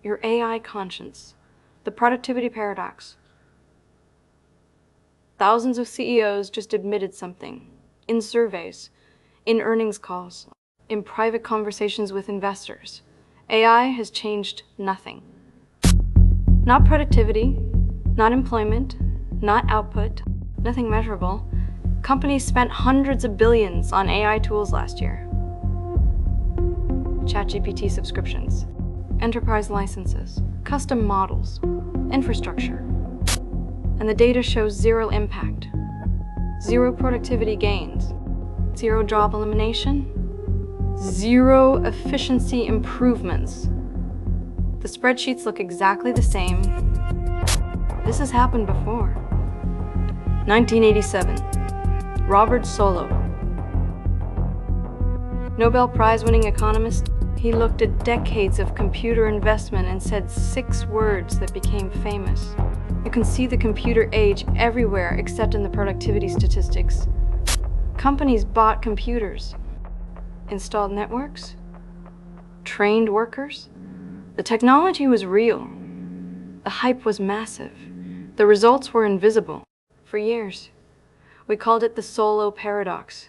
your AI conscience, the productivity paradox. Thousands of CEOs just admitted something, in surveys, in earnings calls, in private conversations with investors. AI has changed nothing. Not productivity, not employment, not output, nothing measurable. Companies spent hundreds of billions on AI tools last year. ChatGPT subscriptions, enterprise licenses, custom models, infrastructure. And the data shows zero impact, zero productivity gains, zero job elimination, zero efficiency improvements. The spreadsheets look exactly the same. This has happened before. 1987, Robert Solow. Nobel Prize-winning economist, he looked at decades of computer investment and said 6 words that became famous. You can see the computer age everywhere except in the productivity statistics. Companies bought computers, installed networks, trained workers. The technology was real. The hype was massive. The results were invisible. For years, we called it the Solow paradox.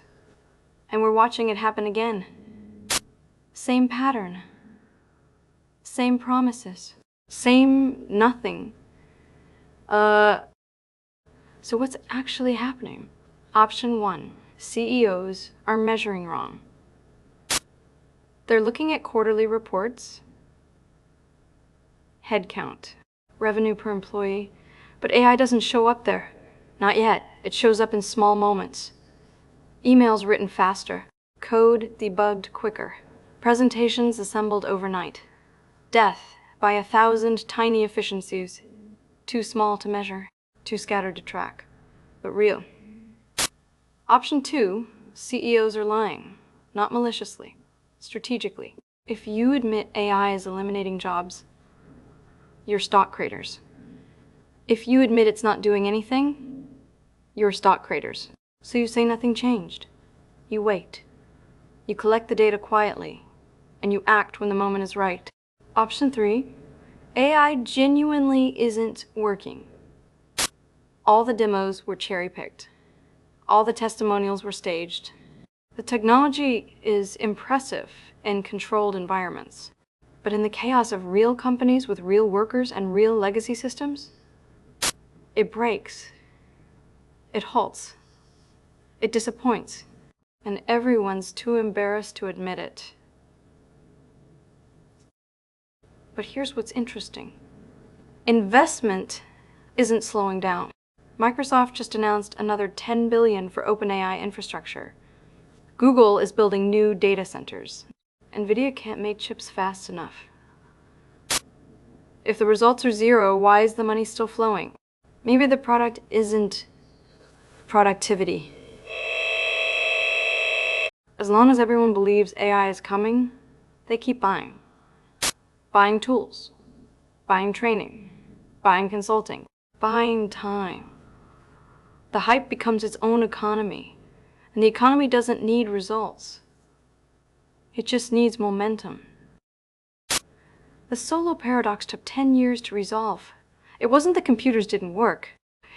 And we're watching it happen again. Same pattern. Same promises. Same nothing. So what's actually happening? Option 1, CEOs are measuring wrong. They're looking at quarterly reports, headcount, revenue per employee, but AI doesn't show up there. Not yet. It shows up in small moments. Emails written faster, code debugged quicker, presentations assembled overnight. Death by 1,000 tiny efficiencies, too small to measure, too scattered to track, but real. Option 2, CEOs are lying, not maliciously, strategically. If you admit AI is eliminating jobs, you're stock creators. If you admit it's not doing anything, you're stock creators. So you say nothing changed. You wait. You collect the data quietly, and you act when the moment is right. Option 3, AI genuinely isn't working. All the demos were cherry-picked. All the testimonials were staged. The technology is impressive in controlled environments. But in the chaos of real companies with real workers and real legacy systems, it breaks. It halts. It disappoints. And everyone's too embarrassed to admit it. But here's what's interesting. Investment isn't slowing down. Microsoft just announced another $10 billion for OpenAI infrastructure. Google is building new data centers. NVIDIA can't make chips fast enough. If the results are zero, why is the money still flowing? Maybe the product isn't productivity. As long as everyone believes AI is coming, they keep buying. Buying tools, buying training, buying consulting, buying time. The hype becomes its own economy, and the economy doesn't need results. It just needs momentum. The Solow paradox took 10 years to resolve. It wasn't that computers didn't work.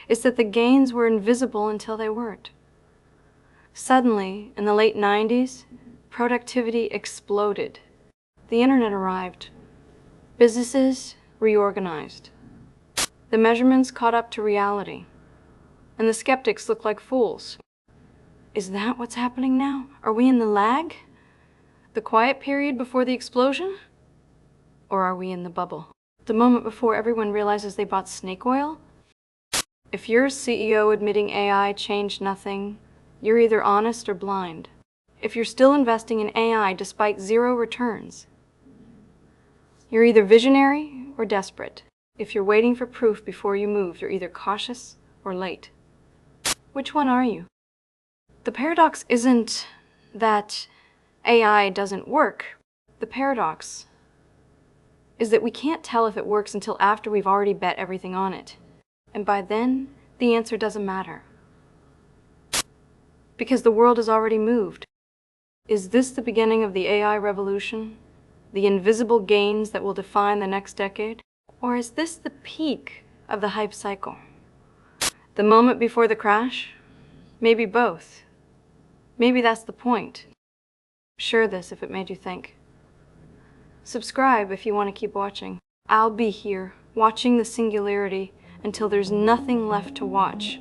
It's that the gains were invisible until they weren't. Suddenly, in the late 90s, productivity exploded. The internet arrived. Businesses reorganized. The measurements caught up to reality. And the skeptics looked like fools. Is that what's happening now? Are we in the lag? The quiet period before the explosion? Or are we in the bubble? The moment before everyone realizes they bought snake oil? If you're a CEO admitting AI changed nothing, you're either honest or blind. If you're still investing in AI despite zero returns, you're either visionary or desperate. If you're waiting for proof before you move, you're either cautious or late. Which one are you? The paradox isn't that AI doesn't work. The paradox is that we can't tell if it works until after we've already bet everything on it. And by then, the answer doesn't matter. Because the world has already moved. Is this the beginning of the AI revolution? The invisible gains that will define the next decade? Or is this the peak of the hype cycle? The moment before the crash? Maybe both. Maybe that's the point. Share this if it made you think. Subscribe if you want to keep watching. I'll be here, watching the Singularity until there's nothing left to watch.